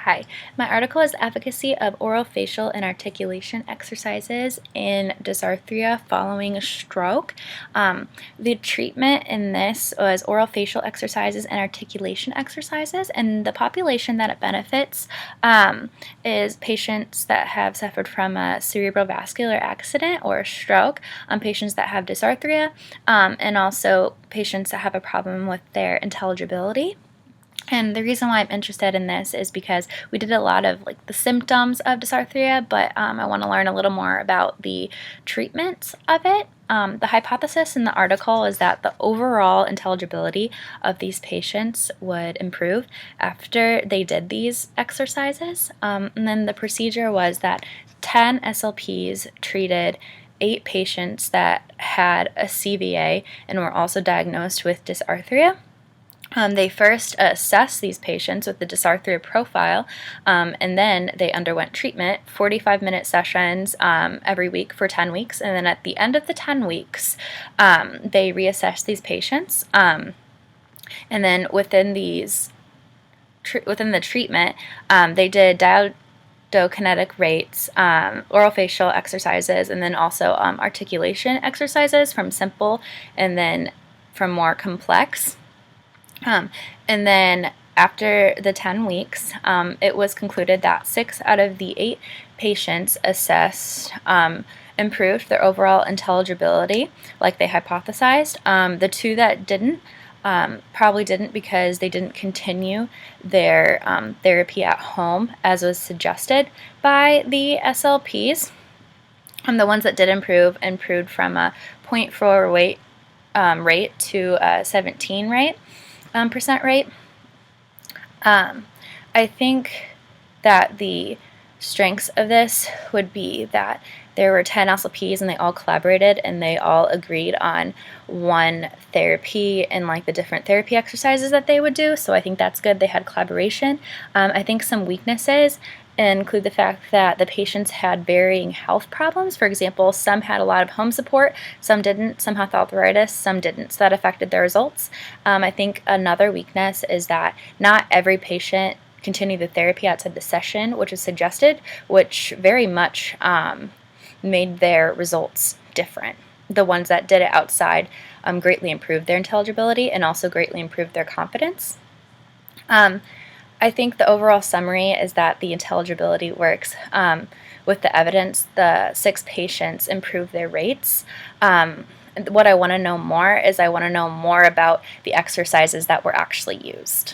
Hi, my article is Efficacy of Orofacial and Articulation Exercises in Dysarthria Following a Stroke. The treatment in this was orofacial exercises and articulation exercises, and the population that it benefits is patients that have suffered from a cerebrovascular accident or a stroke, patients that have dysarthria, and also patients that have a problem with their intelligibility. And the reason why I'm interested in this is because we did a lot of the symptoms of dysarthria, but I want to learn a little more about the treatment of it. The hypothesis in the article is that the overall intelligibility of these patients would improve after they did these exercises. And then the procedure was that 10 SLPs treated 8 patients that had a CVA and were also diagnosed with dysarthria. They first assessed these patients with the dysarthria profile, and then they underwent treatment, 45-minute sessions every week for 10 weeks, and then at the end of the 10 weeks, they reassessed these patients, and then within the treatment, they did diadokinetic rates, orofacial exercises, and then also articulation exercises from simple and then from more complex. And then after the 10 weeks, it was concluded that 6 out of the 8 patients assessed improved their overall intelligibility like they hypothesized. The 2 that didn't probably didn't because they didn't continue their therapy at home as was suggested by the SLPs. The ones that did improve improved from a 0.4 rate to a 17 percent rate. I think that the strengths of this would be that there were 10 SLPs and they all collaborated and they all agreed on one therapy and the different therapy exercises that they would do. So I think that's good. They had collaboration. I think some weaknesses include the fact that the patients had varying health problems. For example, some had a lot of home support, some didn't, some had arthritis, some didn't, so that affected their results. I think another weakness is that not every patient continued the therapy outside the session, which is suggested, which very much made their results different. The ones that did it outside greatly improved their intelligibility and also greatly improved their confidence. I think the overall summary is that the intelligibility works. With the evidence, the 6 patients improved their rates. What I want to know more is I want to know more about the exercises that were actually used.